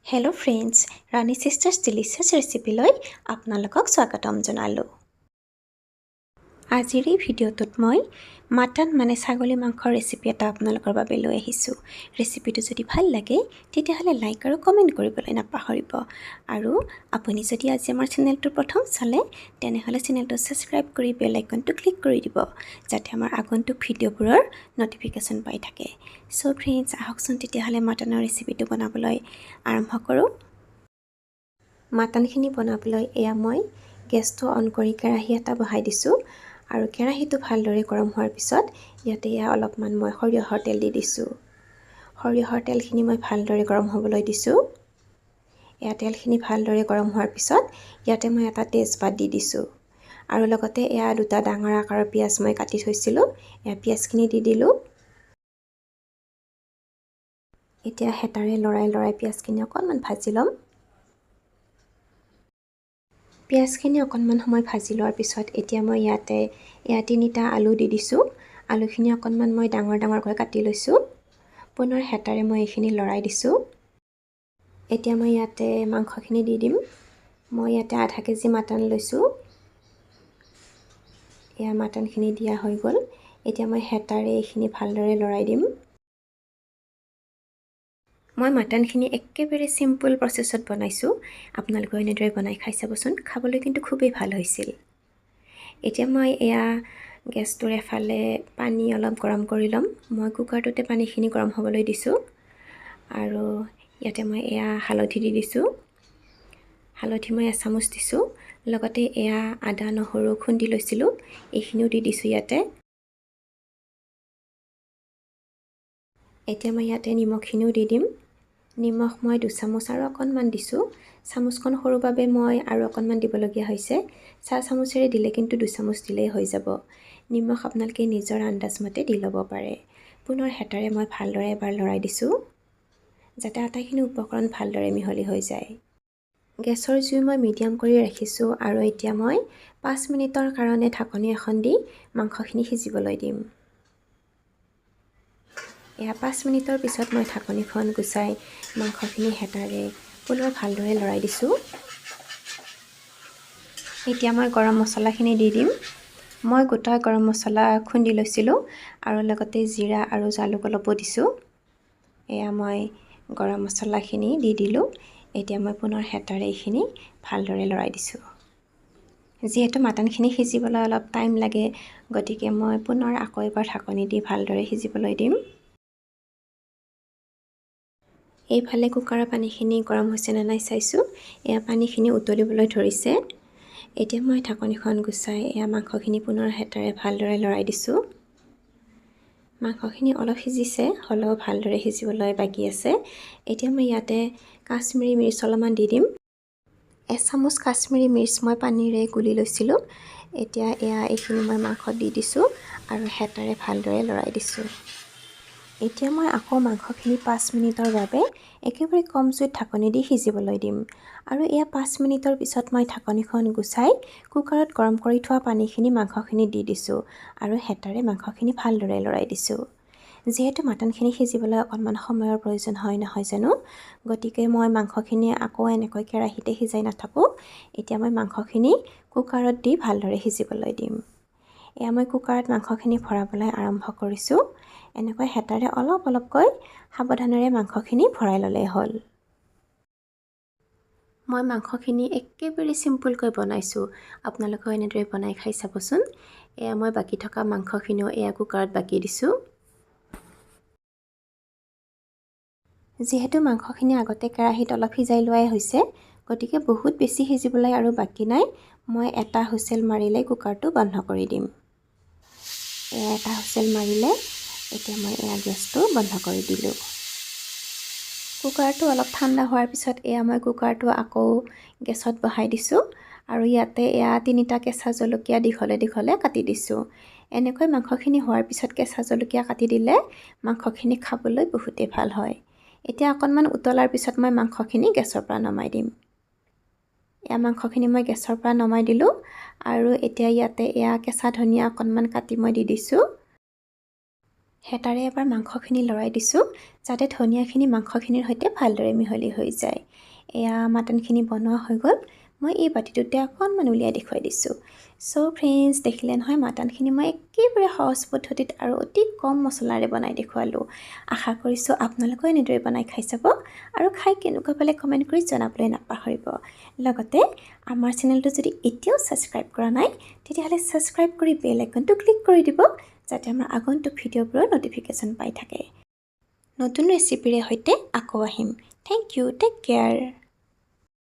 Hello' friends, ৰাণী sisters ডিলিচিয়াছ ৰেচিপিলৈ আপোনালোকক স্বাগতম জনালোঁ। আজিৰ এই ভিডিঅ'টোত মই মাটন ছাগলী মাংসৰ ৰেচিপি এটা আপোনালোকৰ বাবে লৈ আহিছোঁ। ৰেচিপিটো যদি ভাল লাগে তেতিয়াহ'লে লাইক আৰু কমেণ্ট কৰিবলৈ নাপাহৰিব। আৰু আপুনি যদি আজি আমাৰ চেনেলটো প্ৰথম চালে তেনেহ'লে চেনেলটো ছাবস্ক্ৰাইব কৰি বেল আইকনটো ক্লিক কৰি দিব, যাতে আমাৰ আগন্তুক ভিডিঅ'বোৰৰ ন'টিফিকেশ্যন পাই থাকে। চ' ফ্ৰেণ্ডছ, আহকচোন তেতিয়াহ'লে মাটনৰ ৰেচিপিটো বনাবলৈ আৰম্ভ কৰোঁ। মাটনখিনি বনাবলৈ এয়া মই গেছটো অন কৰি কেৰাহী এটা বহাই দিছোঁ। আৰু কেৰাহীটো ভালদৰে গৰম হোৱাৰ পিছত ইয়াতে অলপমান মই সৰিয়হৰ তেল দি দিছোঁ। সৰিয়হৰ তেলখিনি মই ভালদৰে গৰম হ'বলৈ দিছোঁ। তেলখিনি ভালদৰে গৰম হোৱাৰ পিছত ইয়াতে মই এটা তেজপাত দি দিছোঁ। আৰু লগতে দুটা ডাঙৰ আকাৰৰ পিঁয়াজ মই কাটি থৈছিলোঁ, পিঁয়াজখিনি দি দিলোঁ। এতিয়া হেতাৰে লৰাই পিঁয়াজখিনি অকণমান ভাজি ল'ম। পিঁয়াজখিনি অকণমান সময় ভাজি লোৱাৰ পিছত এতিয়া মই ইয়াতে 3টা আলু দি দিছোঁ। আলুখিনি অকণমান মই ডাঙৰকৈ কাটি লৈছোঁ। পুনৰ হেতাৰে মই এইখিনি লৰাই দিছোঁ। এতিয়া মই ইয়াতে মাংসখিনি দি দিম। মই ইয়াতে আধা কেজি মাটন লৈছোঁ। মাটনখিনি দিয়া হৈ গ'ল। এতিয়া মই হেতাৰে এইখিনি ভালদৰে লৰাই দিম। মই মাটনখিনি একেবাৰে চিম্পল প্ৰচেছত বনাইছোঁ। আপোনালোকে এনেদৰে বনাই খাই চাবচোন, খাবলৈ কিন্তু খুবেই ভাল হৈছিল। এতিয়া মই গেছটোৰ এফালে পানী অলপ গৰম কৰি ল'ম। মই কুকাৰটোতে পানীখিনি গৰম হ'বলৈ দিছোঁ। আৰু ইয়াতে মই হালধি দি দিছোঁ। হালধি মই এচামুচ দিছোঁ। লগতে আদা নহৰু খুন্দি লৈছিলোঁ, এইখিনিও দি দিছোঁ ইয়াতে। এতিয়া মই ইয়াতে নিমখখিনিও দি দিম। নিমখ মই 2 চামুচ আৰু অকণমান দিছোঁ। চামুচখন সৰু বাবে মই আৰু অকণমান দিবলগীয়া হৈছে। 4 চামুচেৰে দিলে কিন্তু 2 চামুচ দিলেই হৈ যাব। নিমখ আপোনালোকে নিজৰ আন্দাজমতে দি ল'ব পাৰে। পুনৰ হেতাৰে মই ভালদৰে এবাৰ লৰাই দিছোঁ, যাতে আটাইখিনি উপকৰণ ভালদৰে মিহলি হৈ যায়। গেছৰ জুই মই মিডিয়াম কৰি ৰাখিছোঁ। আৰু এতিয়া মই 5 মিনিটৰ কাৰণে ঢাকনি এখন দি মাংসখিনি সিজিবলৈ দিম। 5 মিনিটৰ পিছত মই ঢাকনিখন গুচাই মাংসখিনি হেতাৰে পুনৰ ভালদৰে লৰাই দিছোঁ। এতিয়া মই গৰম মছলাখিনি দি দিম। মই গোটা গৰম মছলা খুন্দি লৈছিলোঁ আৰু লগতে জিৰা আৰু জালুক অলপো দিছোঁ। মই গৰম মছলাখিনি দি দিলোঁ। এতিয়া মই পুনৰ হেতাৰে এইখিনি ভালদৰে লৰাই দিছোঁ। যিহেতু মাটনখিনি সিজিবলৈ অলপ টাইম লাগে, গতিকে মই পুনৰ আকৌ এবাৰ ঢাকনি দি ভালদৰে সিজিবলৈ দিম। এইফালে কুকাৰৰ পানীখিনি গৰম হৈছে নে নাই চাইছোঁ। পানীখিনি উতলিবলৈ ধৰিছে। এতিয়া মই ঢাকনিখন গুচাই মাংসখিনি পুনৰ হেতাৰে ভালদৰে লৰাই দিছোঁ। মাংসখিনি অলপ সিজিছে, হ'লেও ভালদৰে সিজিবলৈ বাকী আছে। এতিয়া মই ইয়াতে কাশ্মীৰী মিৰ্চ অলপমান দি দিম। 1 চামুচ কাশ্মীৰী মিৰ্চ মই পানীৰে গুলি লৈছিলোঁ। এতিয়া এইখিনি মই মাংসত দি দিছোঁ আৰু হেতাৰে ভালদৰে লৰাই দিছোঁ। এতিয়া মই আকৌ মাংসখিনি 5 মিনিটৰ বাবে একেবাৰে কম জুইত ঢাকনি দি সিজিবলৈ দিম। আৰু 5 মিনিটৰ পিছত মই ঢাকনিখন গুচাই কুকাৰত গৰম কৰি থোৱা পানীখিনি মাংসখিনি দি দিছোঁ আৰু হেতাৰে মাংসখিনি ভালদৰে লৰাই দিছোঁ। যিহেতু মাটনখিনি সিজিবলৈ অকণমান সময়ৰ প্ৰয়োজন হয় নহয় জানো, গতিকে মই মাংসখিনি আকৌ এনেকৈ কেৰাহীতে সিজাই নাথাকোঁ। এতিয়া মই মাংসখিনি কুকাৰত দি ভালদৰে সিজিবলৈ দিম। মই কুকাৰত মাংসখিনি ভৰাবলৈ আৰম্ভ কৰিছোঁ। এনেকৈ হেতাৰে অলপকৈ সাৱধানেৰে মাংসখিনি ভৰাই ল'লেই হ'ল। মই মাংসখিনি একেবাৰে চিম্পুলকৈ বনাইছোঁ। আপোনালোকেও এনেদৰে বনাই খাই চাবচোন। মই বাকী থকা মাংসখিনিও কুকাৰত বাকি দিছোঁ। যিহেতু মাংসখিনি আগতে কেৰাহীত অলপ সিজাই লোৱাই হৈছে, গতিকে বহুত বেছি সিজিবলৈ আৰু বাকী নাই। মই এটা হুইচেল মাৰিলে কুকাৰটো বন্ধ কৰি দিম। এটা হুইচেল মাৰিলে এতিয়া মই গেছটো বন্ধ কৰি দিলোঁ। কুকাৰটো অলপ ঠাণ্ডা হোৱাৰ পিছত মই কুকাৰটো আকৌ গেছত বহাই দিছোঁ। আৰু ইয়াতে 3টা কেঁচা জলকীয়া দীঘলে কাটি দিছোঁ। এনেকৈ মাংসখিনি হোৱাৰ পিছত কেঁচা জলকীয়া কাটি দিলে মাংসখিনি খাবলৈ বহুতেই ভাল হয়। এতিয়া অকণমান উতলাৰ পিছত মই মাংসখিনি গেছৰ পৰা নমাই দিম। মাংসখিনি মই গেছৰ পৰা নমাই দিলোঁ। আৰু এতিয়া ইয়াতে কেঁচা ধনিয়া অকণমান কাটি মই দি দিছোঁ। হেতাৰে এবাৰ মাংসখিনি লৰাই দিছোঁ যাতে ধনিয়াখিনি মাংসখিনিৰ সৈতে ভালদৰে মিহলি হৈ যায়। এয়া মাটনখিনি বনোৱা হৈ গ'ল। মই এই বাতিটোতে অকণমান উলিয়াই দেখুৱাই দিছোঁ। চ' ফ্ৰেণ্ডছ, দেখিলে নহয় মাটনখিনি মই একেবাৰে সহজ পদ্ধতিত আৰু অতি কম মছলাৰে বনাই দেখুৱালোঁ। আশা কৰিছোঁ আপোনালোকেও এনেদৰে বনাই খাই চাব আৰু খাই কেনেকুৱা পালে কমেণ্ট কৰি জনাবলৈ নাপাহৰিব। লগতে আমাৰ চেনেলটো যদি এতিয়াও ছাবস্ক্ৰাইব কৰা নাই তেতিয়াহ'লে ছাবস্ক্ৰাইব কৰি বেল আইকনটো ক্লিক কৰি দিব যাতে আমাৰ আগন্তুক ভিডিঅ'বোৰৰ ন'টিফিকেশ্যন পাই থাকে। নতুন ৰেচিপিৰে সৈতে আকৌ আহিম। Thank you, take care.